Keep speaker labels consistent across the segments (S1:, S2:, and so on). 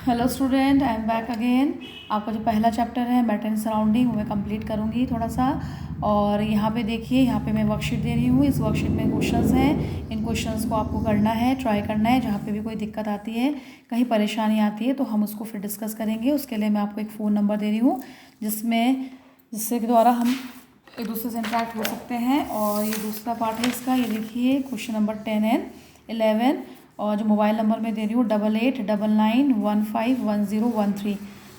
S1: Hello student, I am back again. आपका जो पहला चैप्टर है मैटर एंड सराउंडिंग वो मैं कंप्लीट करूँगी थोड़ा सा। और यहाँ पे देखिए, यहाँ पे मैं वर्कशीट दे रही हूँ। इस वर्कशीट में क्वेश्चंस हैं। इन क्वेश्चंस को आपको करना है, ट्राई करना है। जहाँ पे भी कोई दिक्कत आती है, कहीं परेशानी आती है, तो हम उसको फिर डिस्कस करेंगे। उसके लिए मैं आपको एक फ़ोन नंबर दे रही हूँ जिसके द्वारा हम एक दूसरे से इंटरेक्ट हो सकते हैं। और ये दूसरा पार्ट है इसका। ये देखिए क्वेश्चन नंबर 10 एंड 11। और जो मोबाइल नंबर मैं दे रही हूँ 8899151013।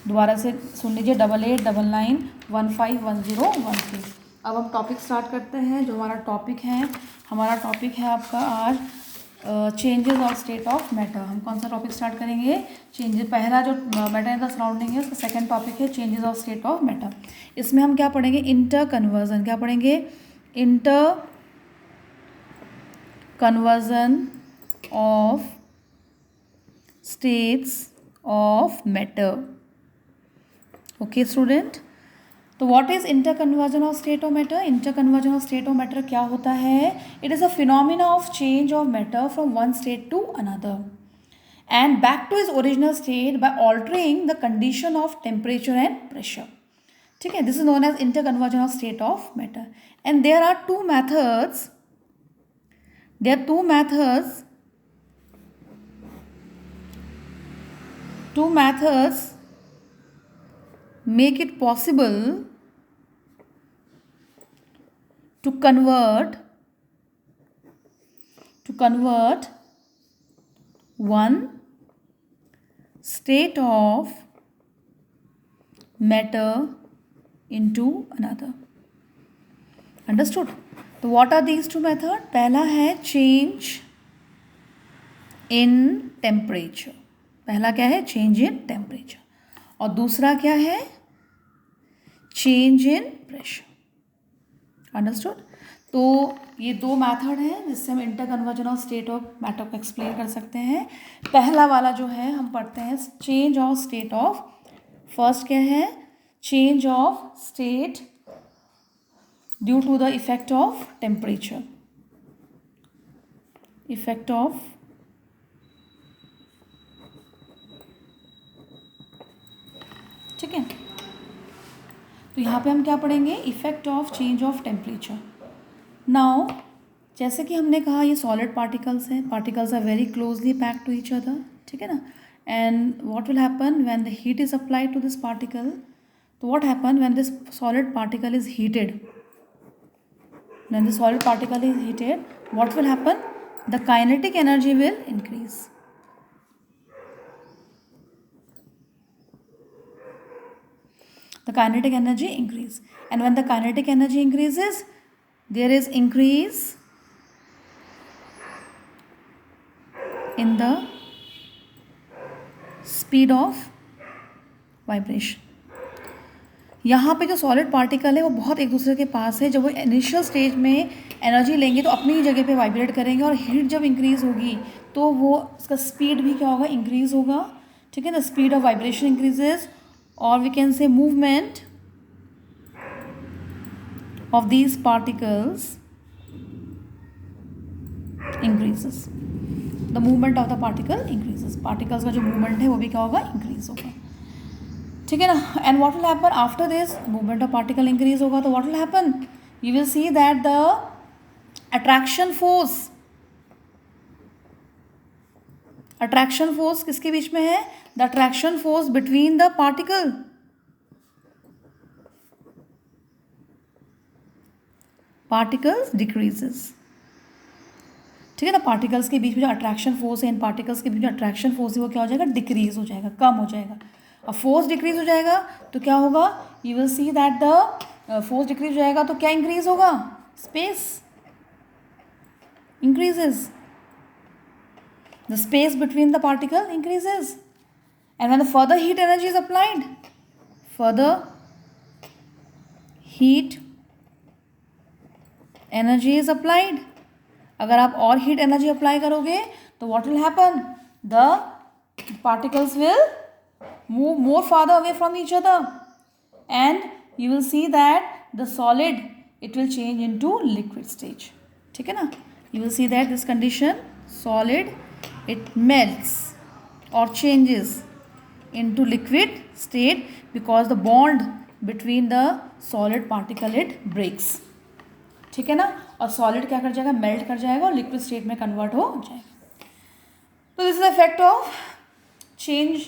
S1: दोबारा से सुन लीजिए, 8899151013। अब हम टॉपिक स्टार्ट करते हैं। जो हमारा टॉपिक है आपका आज changes of state of matter. हम कौन सा टॉपिक स्टार्ट करेंगे? चेंजेस। पहला जो मैटर इन द सराउंडिंग है उसका सेकंड टॉपिक है changes of state of matter. इसमें हम क्या पढ़ेंगे? Inter conversion. क्या पढ़ेंगे? Inter conversion of states of matter. Okay student, तो what is interconversion of state of matter? Interconversion of state of matter क्या होता है? It is a phenomena of change of matter from one state to another and back to its original state by altering the condition of temperature and pressure. ठीक है, this is known as interconversion of state of matter. And there are two methods make it possible to convert one state of matter into another. Understood? तो what are these two methods? पहला है change in temperature. पहला क्या है? change in temperature. और दूसरा क्या है? change in pressure. Understood? तो ये दो मेथड हैं जिससे हम inter conversion of state of matter को एक्सप्लेन कर सकते हैं। पहला वाला जो है हम पढ़ते हैं change of state of. First क्या है? Change of state due to the effect of temperature. ठीक है, तो यहाँ पे हम क्या पढ़ेंगे? Effect of change of temperature. Now जैसे कि हमने कहा ये सॉलिड पार्टिकल्स हैं। Particles are very closely packed to each other. ठीक है ना? And what will happen when the heat is applied to this particle? तो what happen when this solid particle is heated? When the solid particle is heated, what will happen? The kinetic energy will increase. The kinetic energy increase. And when the kinetic energy increases, there is increase in the speed of vibration. यहाँ पे जो solid particle है वो बहुत एक दूसरे के पास है। जब वो इनिशियल स्टेज में एनर्जी लेंगे तो अपनी ही जगह पे वाइब्रेट करेंगे, और हीट जब इंक्रीज़ होगी तो वो उसका स्पीड भी क्या होगा? इंक्रीज़ होगा। ठीक है ना? स्पीड ऑफ वाइब्रेशन इंक्रीजेज, और we can say movement of these particles increases. The movement of the particle increases. Particles का जो मूवमेंट है वो भी क्या होगा? इंक्रीज होगा। ठीक है ना? And what will happen after this? Movement of particle increase होगा तो what will happen? You will see that the attraction force किसके बीच में है? The attraction force between the particles decreases. ठीक है ना? पार्टिकल्स के बीच में जो अट्रैक्शन फोर्स है, इन पार्टिकल्स के बीच में अट्रैक्शन फोर्स है वो क्या हो जाएगा? डिक्रीज हो जाएगा, कम हो जाएगा। अब फोर्स डिक्रीज हो जाएगा तो क्या होगा? You will see that the force decrease हो जाएगा तो क्या इंक्रीज होगा? Space increases. The space between the particle increases, and when the further heat energy is applied, अगर आप और हीट एनर्जी अप्लाई करोगे तो what will happen? The particles will move more farther away from each other, and you will see that the solid, it will change into liquid stage. ठीक है ना? You will see that this condition solid, it melts or changes into liquid state because the bond between the solid particle it breaks. ठीक है ना, और solid क्या कर जाएगा, मेल्ट कर जाएगा और लिक्विड स्टेट में कन्वर्ट हो जाएगा. तो this is the effect of change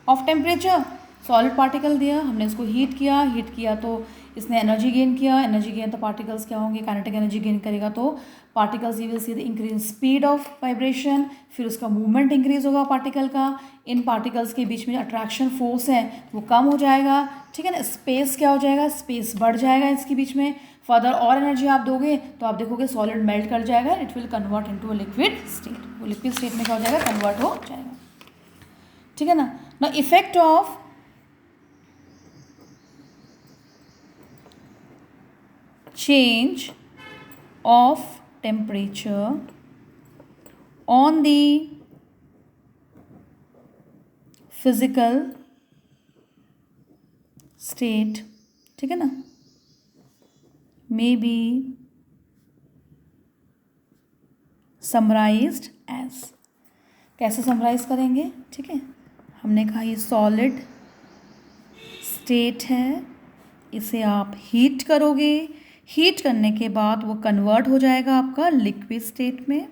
S1: of temperature. Solid particle दिया, हमने इसको हीट किया तो इसने एनर्जी गेन किया. एनर्जी गेन तो पार्टिकल्स क्या होंगे, काइनेटिक एनर्जी गेन करेगा तो particles you will see the increase speed of vibration. फिर उसका मूवमेंट इंक्रीज होगा पार्टिकल का. इन पार्टिकल्स के बीच में अट्रैक्शन फोर्स है वो कम हो जाएगा. ठीक है ना, स्पेस क्या हो जाएगा, स्पेस बढ़ जाएगा इसके बीच में. फर्दर और एनर्जी आप दोगे तो आप देखोगे सॉलिड मेल्ट कर जाएगा, it will convert into a liquid state. वो लिक्विड स्टेट में क्या हो जाएगा, कन्वर्ट हो जाएगा. ठीक है ना. Now effect of change of temperature on the physical state, ठीक है ना, may be summarized as. कैसे समराइज करेंगे, ठीक है. हमने कहा ये सॉलिड स्टेट है, इसे आप हीट करोगे, हीट करने के बाद वो कन्वर्ट हो जाएगा आपका लिक्विड स्टेट में.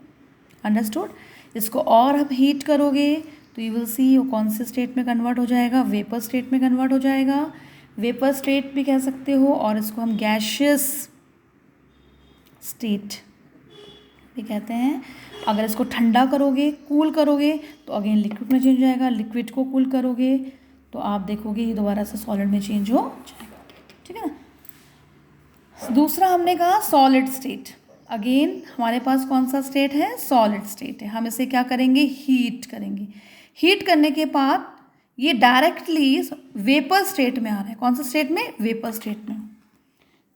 S1: अंडरस्टूड. इसको और आप हीट करोगे तो यू विल सी वो कौन से स्टेट में कन्वर्ट हो जाएगा, वेपर स्टेट में कन्वर्ट हो जाएगा. वेपर स्टेट भी कह सकते हो और इसको हम गैशियस स्टेट भी कहते हैं. अगर इसको ठंडा करोगे, कूल करोगे तो अगेन लिक्विड में चेंज हो जाएगा. लिक्विड को कूल करोगे तो आप देखोगे ये दोबारा से सॉलिड में चेंज हो जाएगा. ठीक है ना. दूसरा हमने कहा सॉलिड स्टेट. अगेन हमारे पास कौन सा स्टेट है, सॉलिड स्टेट है. हम इसे क्या करेंगे, हीट करेंगे. हीट करने के बाद ये डायरेक्टली वेपर स्टेट में आ रहा है. कौन सा स्टेट में, वेपर स्टेट में.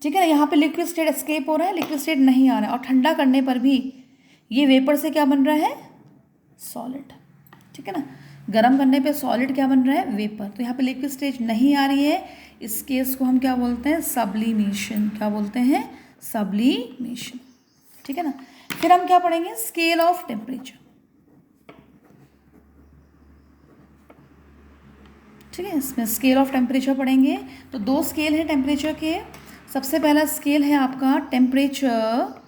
S1: ठीक है ना. यहाँ पे लिक्विड स्टेट एस्केप हो रहा है, लिक्विड स्टेट नहीं आ रहा है. और ठंडा करने पर भी ये वेपर से क्या बन रहा है, सॉलिड. ठीक है ना. गर्म करने पे सॉलिड क्या बन रहा है, वेपर. तो यहाँ पे लिक्विड स्टेज नहीं आ रही है. इस केस को हम क्या बोलते हैं, सब्लिमेशन. क्या बोलते हैं, सब्लिमेशन. ठीक है ना. फिर हम क्या पढ़ेंगे, स्केल ऑफ टेम्परेचर. ठीक है, इसमें स्केल ऑफ टेम्परेचर पढ़ेंगे. तो दो स्केल हैं टेम्परेचर के. सबसे पहला स्केल है आपका टेम्परेचर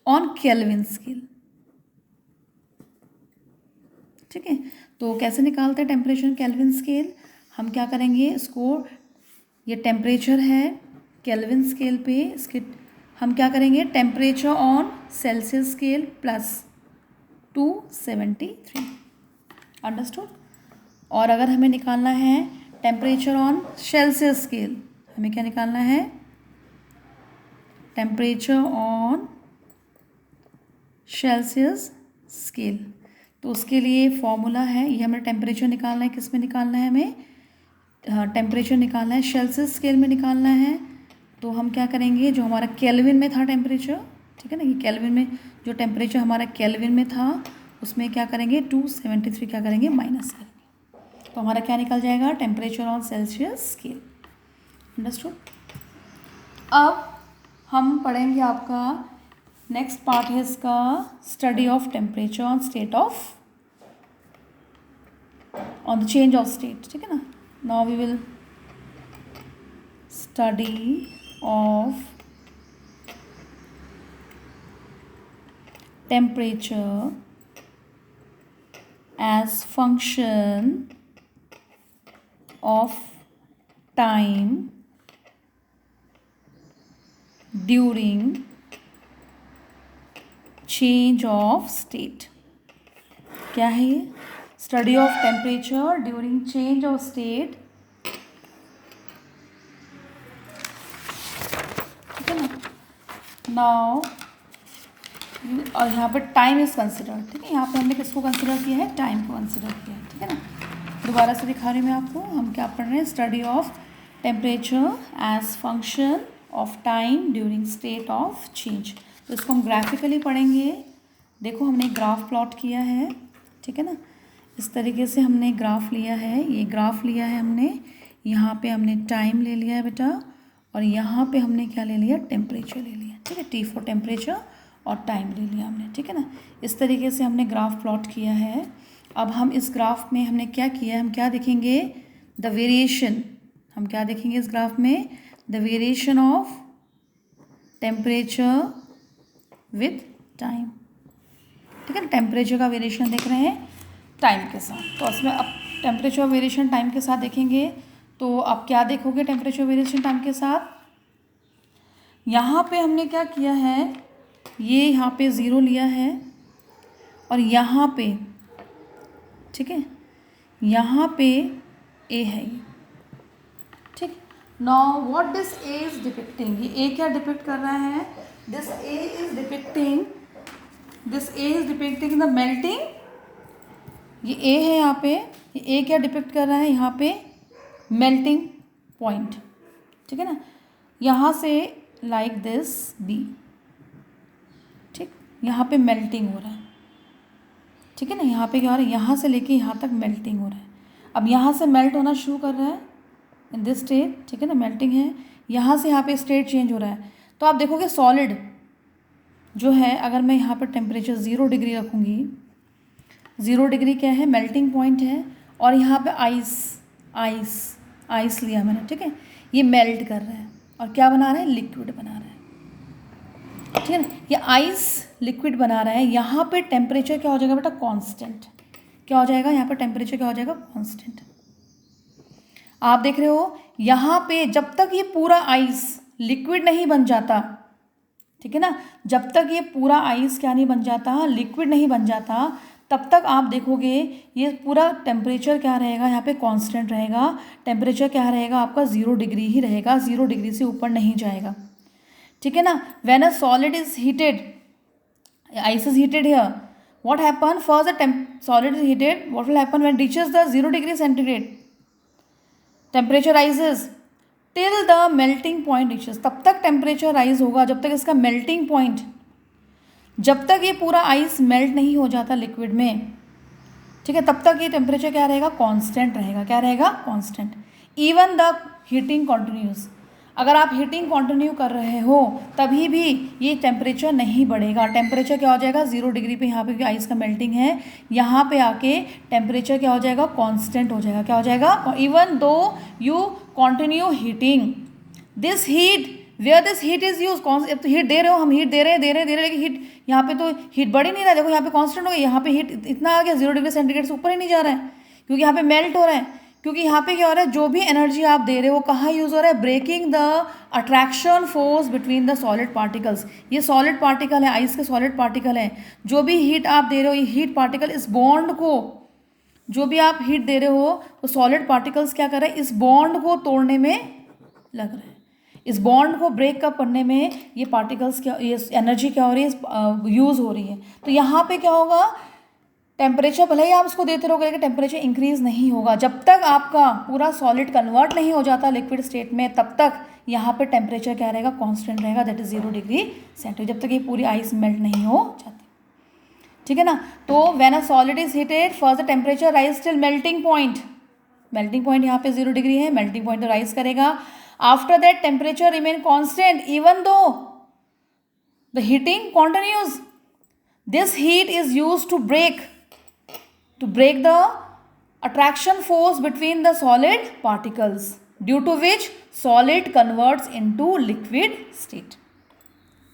S1: ऑन केल्विन स्केल. ठीक है. तो कैसे निकालते हैं टेम्परेचर केल्विन स्केल, हम क्या करेंगे, इसको ये टेम्परेचर है केल्विन स्केल पे, इसके हम क्या करेंगे, temperature on Celsius scale plus 273. Understood. और अगर हमें निकालना है टेम्परेचर ऑन सेल्सियस स्केल, हमें क्या निकालना है, टेम्परेचर ऑन सेल्सियस स्केल. तो उसके लिए फॉर्मूला है, ये हमें टेम्परेचर निकालना है. किस में निकालना है, हमें टेम्परेचर निकालना है, सेल्सियस स्केल में निकालना है. तो हम क्या करेंगे, जो हमारा केल्विन में था टेम्परेचर, ठीक है ना, ये केल्विन में जो टेम्परेचर हमारा केल्विन में था उसमें क्या करेंगे, 273 क्या करेंगे, माइनस करेंगे. तो हमारा क्या निकल जाएगा, temperature on Celsius scale. Understood. अब हम पढ़ेंगे आपका नेक्स्ट पार्ट है इसका, study of temperature on state of, on the change of state. ठीक है ना. Now we will study of temperature as function of time during change of state. क्या है ये, study of temperature during change of state. ठीक है ना. Now और यहाँ पर टाइम इज कंसिडर्ड. ठीक है, यहाँ पे हमने किसको कंसिडर किया है, टाइम को कंसिडर किया है. ठीक है ना. दोबारा से दिखा रही हूँ मैं आपको, हम क्या पढ़ रहे हैं, study of temperature as function of time during state of change. तो इसको हम ग्राफिकली पढ़ेंगे. देखो हमने ग्राफ प्लॉट किया है. ठीक है ना. इस तरीके से हमने ग्राफ लिया है, ये ग्राफ लिया है हमने, यहाँ पे हमने टाइम ले लिया है बेटा, और यहाँ पे हमने क्या ले लिया, टेम्परेचर ले लिया. ठीक है, T फॉर टेम्परेचर और टाइम ले लिया हमने. ठीक है ना. इस तरीके से हमने ग्राफ प्लॉट किया है. अब हम इस ग्राफ में हमने क्या किया, हम क्या देखेंगे, द वेरिएशन, हम क्या देखेंगे इस ग्राफ में, the variation of temperature with time. ठीक है ना, टेम्परेचर का वेरिएशन देख रहे हैं टाइम के साथ। तो उसमें अब टेम्परेचर वेरिएशन टाइम के साथ देखेंगे, तो आप क्या देखोगे टेम्परेचर वेरिएशन टाइम के साथ, यहाँ पे हमने क्या किया है, ये यहाँ पे 0 लिया है और यहाँ पे, ठीक है, यहाँ पे ए है ये, ठीक। Now what this A is depicting, ये ए क्या डिपिक्ट कर रहा है, this A is depicting, this A is depicting the melting, ये ए है यहाँ पे, ये ए क्या डिपिक्ट कर रहा है यहाँ पे, मेल्टिंग पॉइंट, ठीक है ना, यहाँ से लाइक दिस बी, ठीक, यहाँ पे मेल्टिंग हो रहा है, ठीक है ना, यहाँ पे क्या हो रहा है, यहाँ से लेके यहाँ तक मेल्टिंग हो रहा है। अब यहाँ से मेल्ट होना शुरू कर रहा है इन दिस स्टेट, ठीक है ना, मेल्टिंग है, यहाँ से यहाँ पे स्टेट चेंज हो रहा है। तो आप देखोगे सॉलिड जो है, अगर मैं यहाँ पर टेम्परेचर 0 डिग्री रखूँगी, 0 डिग्री क्या है, मेल्टिंग पॉइंट है, और यहाँ पे आइस लिया मैंने, ठीक है, ये मेल्ट कर रहा है और क्या बना रहा है, लिक्विड बना रहा है, ठीक है ना, ये आइस लिक्विड बना रहा है। यहाँ पे टेम्परेचर क्या हो जाएगा बेटा, कांस्टेंट, क्या हो जाएगा यहाँ पे टेम्परेचर क्या हो जाएगा, कांस्टेंट। आप देख रहे हो यहाँ पे जब तक ये पूरा आइस लिक्विड नहीं बन जाता, ठीक है ना, जब तक ये पूरा आइस क्या नहीं बन जाता, लिक्विड नहीं बन जाता, तब तक आप देखोगे ये पूरा टेम्परेचर क्या रहेगा, यहाँ पे कांस्टेंट रहेगा, टेम्परेचर क्या रहेगा आपका 0 डिग्री ही रहेगा, 0 डिग्री से ऊपर नहीं जाएगा, ठीक है ना। When a solid is heated, ice is heated here, what happen, first the solid is heated, what will happen when reaches the 0 degree centigrade, temperature rises till the melting point reaches, तब तक temperature rise होगा जब तक इसका melting point, जब तक ये पूरा आइस मेल्ट नहीं हो जाता लिक्विड में, ठीक है, तब तक ये टेम्परेचर क्या रहेगा, कांस्टेंट रहेगा, क्या रहेगा, constant. Even the heating continuous, अगर आप हीटिंग कंटिन्यू कर रहे हो तभी भी ये टेम्परेचर नहीं बढ़ेगा, टेम्परेचर क्या हो जाएगा, 0 डिग्री पे यहाँ पे आइस का मेल्टिंग है, यहाँ पे आके टेम्परेचर क्या हो जाएगा, कांस्टेंट हो जाएगा, क्या हो जाएगा, even though you continue heating this heat, where this heat is use, कौन अब तो हीट दे रहे हो, हम हीट दे रहे हैं लेकिन हीट यहाँ पे तो हीट बढ़ ही नहीं रहा है, देखो यहाँ पे कांस्टेंट हो गया, यहाँ पे हीट इतना आ गया 0 डिग्री सेंटीग्रेड से ऊपर ही नहीं जा रहा है, क्योंकि यहाँ पे मेल्ट हो रहा है, क्योंकि यहाँ पे क्या हो रहा है, जो भी एनर्जी आप दे रहे हो कहाँ यूज़ हो रहा है, breaking the attraction force between the solid particles, ये सॉलिड पार्टिकल है, आइस के सॉलिड पार्टिकल है, जो भी हीट आप दे रहे हो, ये हीट पार्टिकल इस बॉन्ड को, जो भी आप हीट दे रहे हो वो सॉलिड पार्टिकल्स क्या कर रहे हैं, इस बॉन्ड को तोड़ने में लग रहे हैं, इस बॉन्ड को ब्रेक अप करने में ये पार्टिकल्स क्या, ये एनर्जी क्या हो रही है, यूज़ हो रही है। तो यहाँ पे क्या होगा, टेम्परेचर भले ही आप उसको देते रहोगे लेकिन टेम्परेचर इंक्रीज नहीं होगा, जब तक आपका पूरा सॉलिड कन्वर्ट नहीं हो जाता लिक्विड स्टेट में, तब तक यहाँ पे टेम्परेचर क्या रहेगा, कांस्टेंट रहेगा, दैट इज 0 डिग्री सेंटीग्रेड, जब तक ये पूरी आइस मेल्ट नहीं हो जाती, ठीक है ना। तो when a solid is heated first the temperature rise till melting point, melting point यहाँ पे 0 डिग्री है, मेल्टिंग पॉइंट तो राइज करेगा, after that temperature remain constant even though the heating continues, this heat is used to break the attraction force between the solid particles, due to which solid converts into liquid state,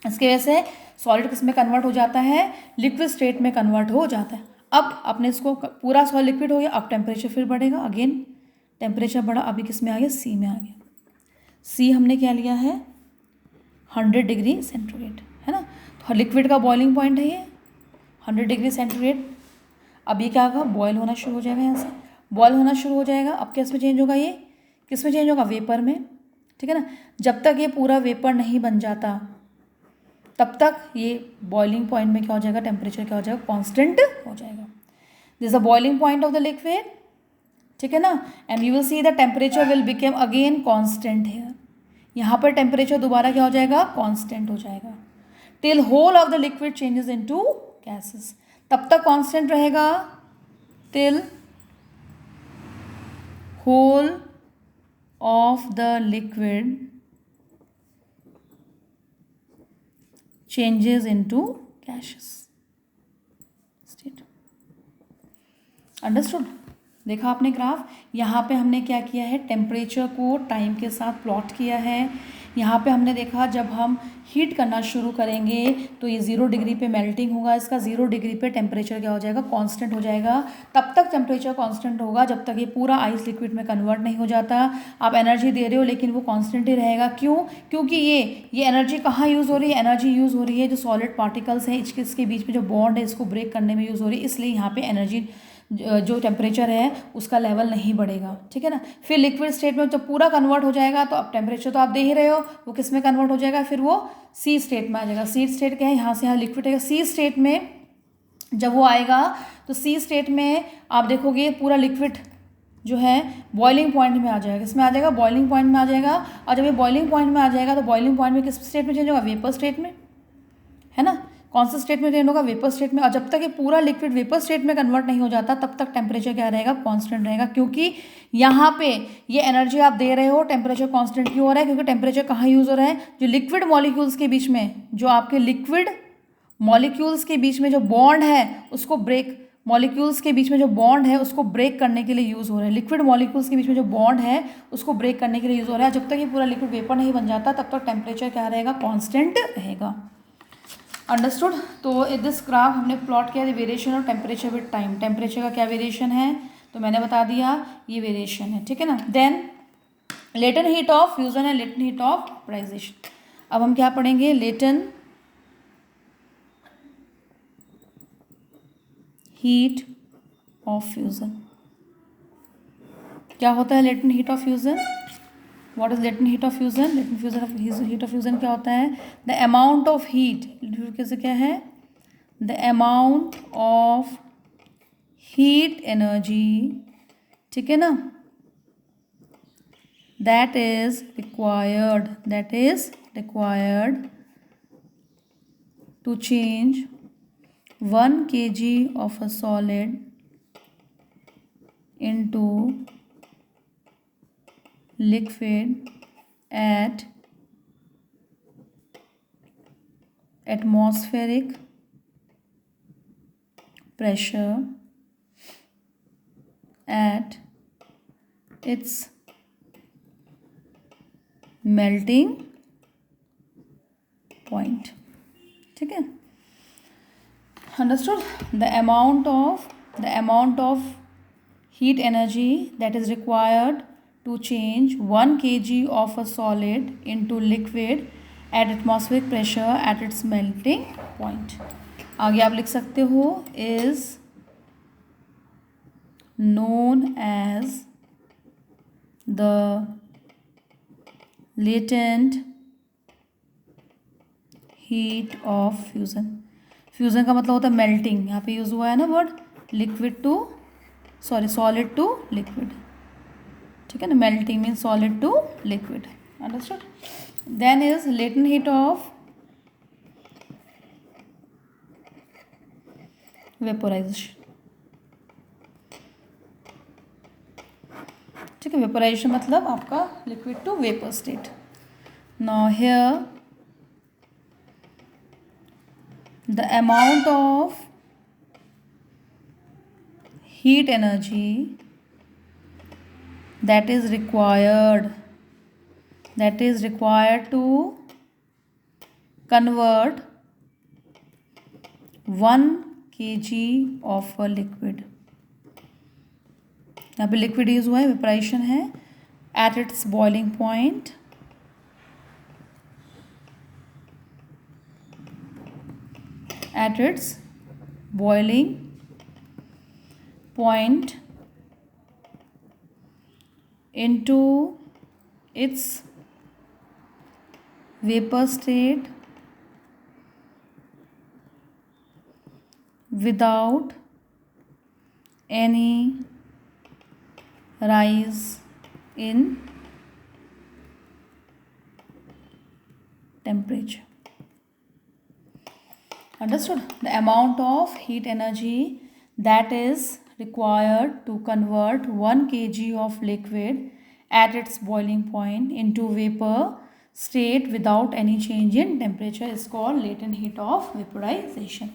S1: इसके वजह से solid किस में convert हो जाता है, liquid state में convert हो जाता है। अब अपने इसको पूरा सॉलिड लिक्विड हो गया, अब टेम्परेचर फिर बढ़ेगा, अगेन टेम्परेचर बढ़ा, अभी किस में आ गया, सी में आ गया, सी हमने क्या लिया है, 100 डिग्री सेंटीग्रेड, है ना, तो लिक्विड का बॉइलिंग पॉइंट है ये 100 डिग्री सेंटीग्रेड। अब ये क्या होगा, बॉयल होना शुरू हो जाएगा, यहाँ से बॉयल होना शुरू हो जाएगा, अब किस में चेंज होगा, ये किस में चेंज होगा, वेपर में, ठीक है ना। जब तक ये पूरा वेपर नहीं बन जाता तब तक ये बॉइलिंग पॉइंट में क्या हो जाएगा, टेम्परेचर क्या हो जाएगा, कांस्टेंट हो जाएगा, this a boiling point of the liquid, ठीक है ना, and you will see the temperature will became again constant here, यहाँ पर टेम्परेचर दोबारा क्या हो जाएगा, कांस्टेंट हो जाएगा, till whole of the liquid changes into gases, तब तक कांस्टेंट रहेगा till whole of the liquid changes into gases state. Understood. देखा आपने ग्राफ, यहाँ पे हमने क्या किया है, टेम्परेचर को टाइम के साथ प्लॉट किया है। यहाँ पे हमने देखा जब हम हीट करना शुरू करेंगे तो ये 0 डिग्री पे मेल्टिंग होगा, इसका 0 डिग्री पे टेम्परेचर क्या हो जाएगा, कांस्टेंट हो जाएगा। तब तक टेम्परेचर कांस्टेंट होगा जब तक ये पूरा आइस लिक्विड में कन्वर्ट नहीं हो जाता। आप एनर्जी दे रहे हो लेकिन वो कांस्टेंट ही रहेगा। क्यों? क्योंकि ये एनर्जी कहाँ यूज़ हो रही है, एनर्जी यूज़ हो रही है जो सॉलिड पार्टिकल्स हैं इसके बीच में जो बॉन्ड है इसको ब्रेक करने में यूज़ हो रही है, इसलिए यहाँ पे एनर्जी जो टेम्परेचर है उसका लेवल नहीं बढ़ेगा, ठीक है ना। फिर लिक्विड स्टेट में जब पूरा कन्वर्ट हो जाएगा तो अब टेम्परेचर तो आप दे ही रहे हो, वो किस में कन्वर्ट हो जाएगा, फिर वो सी स्टेट में आ जाएगा। सी स्टेट क्या है, यहाँ से यहाँ लिक्विड है, सी स्टेट में जब वो आएगा तो सी स्टेट में आप देखोगे पूरा लिक्विड जो है बॉइलिंग पॉइंट में आ जाएगा। किसमें आ जाएगा, बॉइलिंग पॉइंट में आ जाएगा। और जब ये बॉइलिंग पॉइंट में आ जाएगा तो बॉइलिंग पॉइंट में किस स्टेट में चेंज होगा, वेपर स्टेट में, है ना। कौन सा स्टेट में चेंज होगा, वेपर स्टेट में। और जब तक ये पूरा लिक्विड वेपर स्टेट में कन्वर्ट नहीं हो जाता तब तक टेम्परेचर क्या रहेगा, कांस्टेंट रहेगा। क्योंकि यहाँ पे ये एनर्जी आप दे रहे हो, टेम्परेचर कांस्टेंट क्यों हो रहा है, क्योंकि टेम्परेचर कहाँ यूज़ हो रहा है, जो लिक्विड मॉलिक्यूल्स के बीच में, जो आपके लिक्विड मॉलिक्यूल्स के बीच में जो बॉन्ड है उसको ब्रेक, मॉलिक्यूल्स के बीच में जो बॉन्ड है उसको ब्रेक करने के लिए यूज़ हो रहा है। लिक्विड मॉलिक्यूल्स के बीच में जो बॉन्ड है उसको ब्रेक करने के लिए यूज़ हो रहा है। जब तक ये पूरा लिक्विड वेपर नहीं बन जाता तब तक टेम्परेचर क्या रहेगा, कांस्टेंट रहेगा। अंडरस्टूड। तो दिस ग्राफ हमने प्लॉट किया variation of temperature with time. Temperature का क्या वेरिएशन है तो मैंने बता दिया, ये वेरिएशन है, ठीक है ना। Then latent heat of fusion है, लेटेंट हीट ऑफ वेपोराइजेशन। अब हम क्या पढ़ेंगे, लेटेंट हीट ऑफ फ्यूजन। क्या होता है latent heat of fusion, what is latent heat of fusion, latent fusion heat of fusion क्या होता है, द अमाउंट ऑफ हीट, कैसे क्या है, the amount of heat energy, ठीक है ना, that is required to change 1 kg of a solid into liquid at atmospheric pressure at its melting point, ठीक है। Understood? The amount of heat energy that is required to change 1 kg of a solid into liquid at atmospheric pressure at its melting point. आगे आप लिख सकते हो is known as the latent heat of fusion. Fusion का मतलब होता है melting, यहाँ पे यूज़ हुआ है ना वर्ड, सॉलिड टू लिक्विड, ठीक है ना। Melting means solid to liquid, understood. Then is latent heat of vaporisation, ठीक है। वेपोराइजेशन मतलब आपका liquid to vapour state. Now here the amount of heat energy that is required to convert 1 kg of a liquid, यहाँ पे liquid use हुआ है, vaporisation है, at its boiling point into its vapor state without any rise in temperature. Understood? The amount of heat energy that is required to convert 1 kg of liquid at its boiling point into vapor state without any change in temperature is called latent heat of vaporization.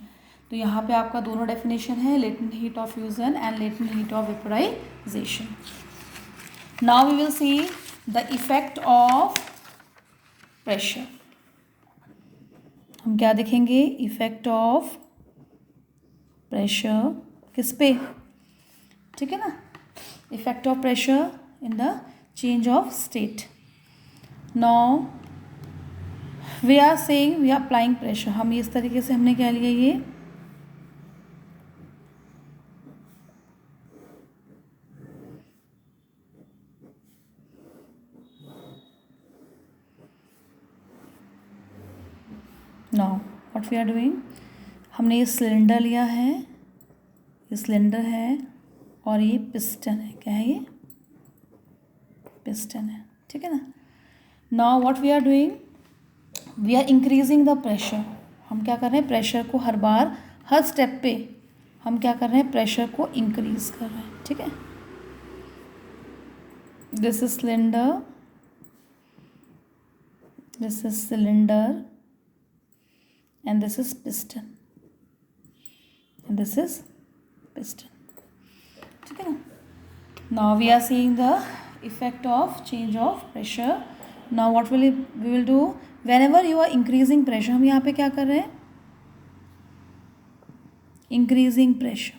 S1: तो तो यहाँ पे आपका दोनों definition है, latent heat of fusion and latent heat of vaporisation. Now we will see the effect of pressure. हम क्या देखेंगे? इफेक्ट ऑफ प्रेशर किस पे? ठीक है ना, effect of pressure in the change of state. Now we are saying we are applying pressure. हम इस तरीके से हमने क्या लिया, ये now what we are doing, हमने ये सिलेंडर लिया है, ये सिलेंडर है और ये पिस्टन है. क्या है? ये पिस्टन है. ठीक है ना. Now what we are doing, we are increasing the pressure. हम क्या कर रहे हैं? प्रेशर को हर बार, हर स्टेप पे हम क्या कर रहे हैं? प्रेशर को इंक्रीज कर रहे हैं. ठीक है. This is cylinder, this is cylinder and this is piston and this is piston. ठीक है ना. Now we are seeing the effect of change of pressure. Now what we will do, whenever you are increasing pressure, हम यहाँ पे क्या कर रहे हैं? Increasing pressure.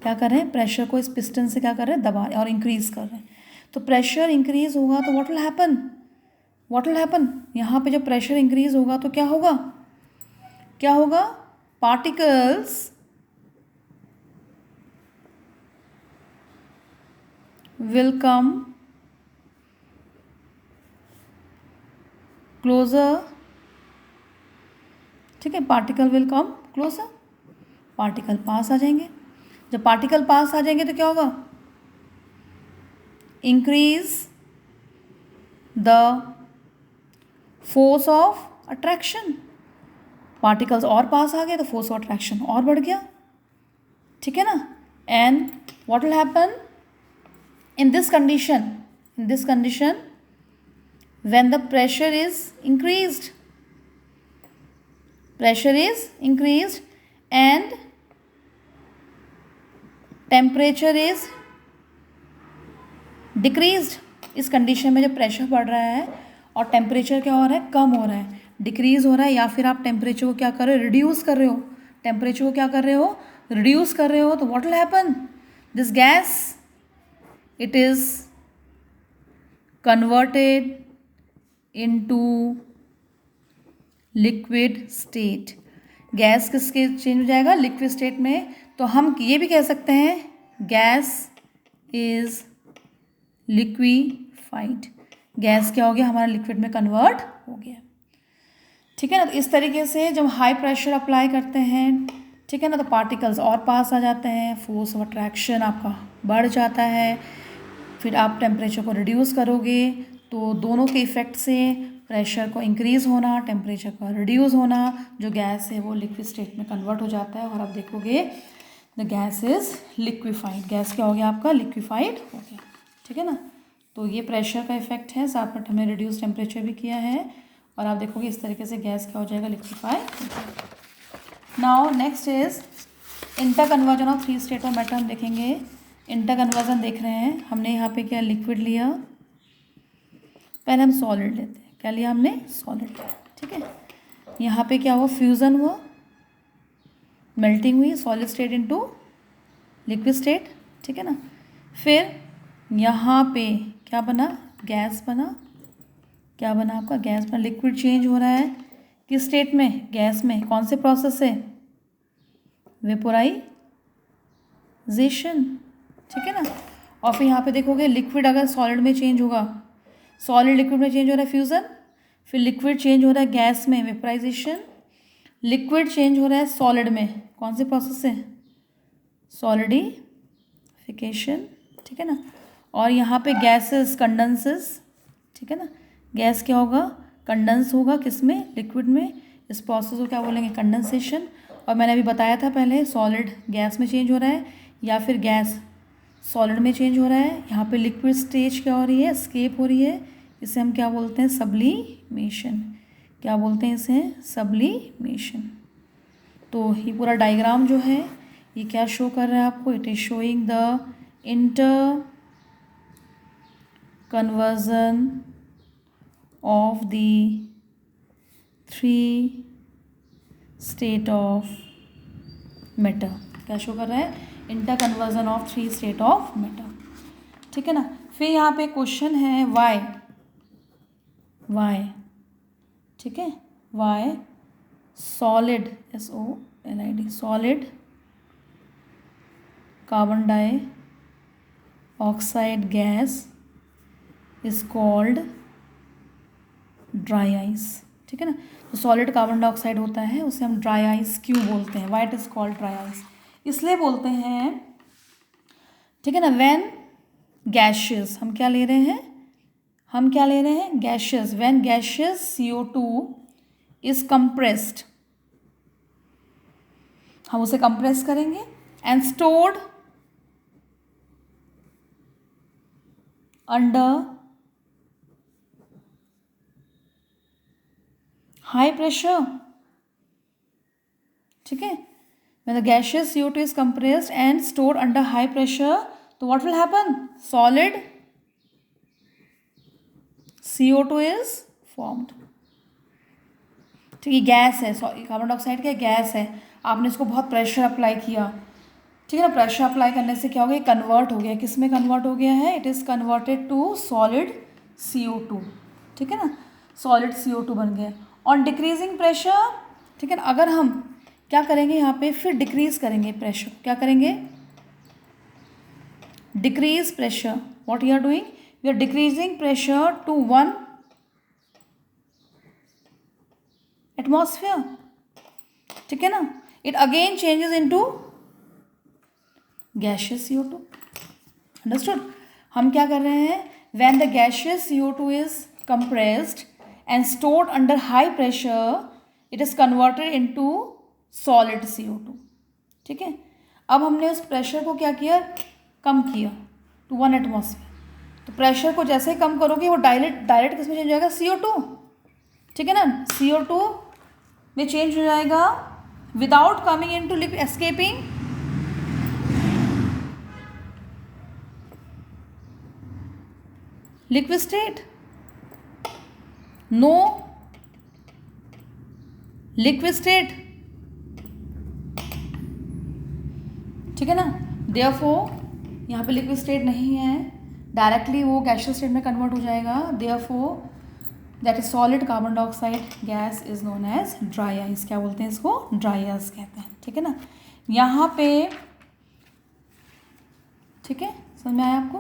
S1: क्या कर रहे हैं? प्रेशर को इस पिस्टन से क्या कर रहे हैं? दबा और इंक्रीज कर रहे हैं. तो प्रेशर इंक्रीज होगा तो what will happen? What will happen? यहाँ पे जब प्रेशर इंक्रीज होगा तो क्या होगा? क्या होगा? Particles will come closer. ठीक है, particle will come closer. Particle पास आ जाएंगे. जब पार्टिकल पास आ जाएंगे तो क्या होगा? Increase the force of attraction. Particles और पास आ गए तो फोर्स ऑफ अट्रैक्शन और बढ़ गया. ठीक है ना. And what will happen in this condition? In this condition when the pressure is increased, pressure is increased and temperature is decreased. इस कंडीशन में जब प्रेशर बढ़ रहा है और टेम्परेचर क्या हो रहा है? कम हो रहा है, डिक्रीज हो रहा है, या फिर आप टेम्परेचर को क्या कर रहे हो? रिड्यूस कर रहे हो. टेम्परेचर को क्या कर रहे हो? रिड्यूस कर रहे हो. तो what will happen? This gas, it is converted into liquid state. Gas किसके चेंज हो जाएगा? लिक्विड स्टेट में. तो हम ये भी कह सकते हैं गैस इज लिक्विफाइड. गैस क्या हो गया? हमारा लिक्विड में कन्वर्ट हो गया. ठीक है ना. तो इस तरीके से जब हाई प्रेशर अप्लाई करते हैं, ठीक है ना, तो पार्टिकल्स और पास आ जाते हैं, फोर्स ऑफ अट्रैक्शन आपका बढ़ जाता है. फिर आप टेम्परेचर को रिड्यूस करोगे तो दोनों के इफ़ेक्ट से प्रेशर को इंक्रीज़ होना, टेम्परेचर का रिड्यूस होना, जो गैस है वो लिक्विड स्टेट में कन्वर्ट हो जाता है और आप देखोगे the gas is liquefied. Gas क्या हो गया? आपका लिक्विफाइड हो गया. ठीक है ना. तो ये प्रेशर का इफेक्ट है, साथ में हमने रिड्यूस टेम्परेचर भी किया है और आप देखोगे इस तरीके से गैस क्या हो जाएगा? Liquefy. Now next is inter conversion of three state of matter. हम देखेंगे इंटर कन्वर्जन देख रहे हैं. हमने यहाँ पे क्या लिक्विड लिया, पहले हम सॉलिड लेते हैं. क्या लिया हमने? सॉलिड. ठीक है. यहाँ पे क्या हुआ? फ्यूज़न हुआ, मेल्टिंग हुई, solid state into liquid state. ठीक है ना. फिर यहाँ पे क्या बना? गैस बना. क्या बना आपका? गैस बना. लिक्विड चेंज हो रहा है किस स्टेट में? गैस में. कौन से प्रोसेस से? वेपोराइजेशन. ठीक है ना. और फिर यहाँ पे देखोगे लिक्विड अगर सॉलिड में चेंज होगा, सॉलिड लिक्विड में चेंज हो रहा है फ्यूज़न, फिर लिक्विड चेंज हो रहा है गैस में वेपोराइजेशन, लिक्विड चेंज हो रहा है सॉलिड में. कौन से प्रोसेस से? सॉलिडिफिकेशन. ठीक है ना. और यहाँ पे गैसेस कंडेंसेस. ठीक है ना. गैस क्या होगा? कंडेंस होगा किस में? लिक्विड में. इस प्रोसेस को क्या बोलेंगे? कंडेंसेशन. और मैंने अभी बताया था पहले, सॉलिड गैस में चेंज हो रहा है या फिर गैस सॉलिड में चेंज हो रहा है. यहाँ पे लिक्विड स्टेज क्या हो रही है? एस्केप हो रही है. इसे हम क्या बोलते हैं? सब्लिमेशन. क्या बोलते हैं इसे? सब्लिमेशन. तो ये पूरा डायग्राम जो है ये क्या शो कर रहा है आपको, it is showing the inter conversion of the 3 state of matter. क्या शो कर रहा है, inter conversion of 3 state of matter, ठीक है ना। फिर यहाँ पे क्वेश्चन है वाई, ठीक है, why solid SOLID solid carbon dioxide gas is called dry ice, ठीक है ना। तो सॉलिड कार्बन डाइऑक्साइड होता है उसे हम ड्राई आइस क्यों बोलते हैं, why it is called dry ice, इसलिए बोलते हैं, ठीक है ना। व्हेन गैशियस, हम क्या ले रहे हैं, gaseous, when gaseous CO2 is compressed, हम उसे कंप्रेस करेंगे, and stored under high pressure, ठीक है। when the gaseous CO2 is compressed and stored under high pressure, तो what will happen, solid CO2 is formed, ठीक है। गैस है, carbon dioxide क्या गैस है, आपने इसको बहुत प्रेशर अप्लाई किया, ठीक है ना। प्रेशर अप्लाई करने से क्या हो गया, कन्वर्ट हो गया, किस में कन्वर्ट हो गया है, it is converted to solid CO2, ठीक है ना, सॉलिड CO2 बन गया ऑन डिक्रीजिंग प्रेशर, ठीक है ना। अगर हम क्या करेंगे यहाँ पे, फिर डिक्रीज करेंगे प्रेशर, क्या करेंगे, decrease pressure, what you are doing, we are decreasing pressure to 1 atmosphere, ठीक है ना। It again changes into gaseous CO2, understood. हम क्या कर रहे हैं, when the gaseous CO2 is compressed and stored under high pressure, it is converted into solid CO2, ठीक है। अब हमने उस प्रेशर को क्या किया, कम किया टू 1 एटमॉस्फेयर, तो प्रेशर को जैसे ही कम करोगे वो डायरेक्ट किस में चेंज हो जाएगा, CO2, ठीक है ना, CO2 में चेंज हो जाएगा without coming into escaping liquid state, no liquid state, ठीक है ना। देयरफॉर यहाँ पे लिक्विड स्टेट नहीं है, डायरेक्टली वो गैशियस स्टेट में कन्वर्ट हो जाएगा, therefore that is solid carbon dioxide gas is known as dry ice, क्या बोलते हैं इसको, ड्राई आइस कहते हैं, ठीक है ना। यहाँ पे, ठीक है, समझ में आया आपको,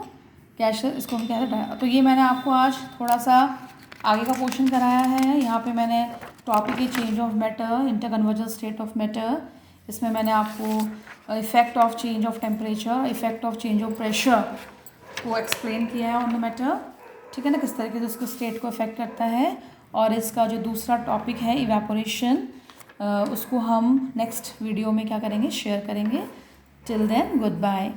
S1: गैशियस इसको हम कहते हैं। तो ये मैंने आपको आज थोड़ा सा आगे का पोर्शन कराया है। यहाँ पे मैंने टॉपिक है change of matter, inter conversion state of matter, इसमें मैंने आपको effect of change of temperature, effect of change of pressure को एक्सप्लेन किया है ऑन द मैटर, ठीक है ना, किस तरीके से उसको स्टेट को अफेक्ट करता है। और इसका जो दूसरा टॉपिक है इवेपोरेशन, उसको हम नेक्स्ट वीडियो में क्या करेंगे, शेयर करेंगे। Till then good bye.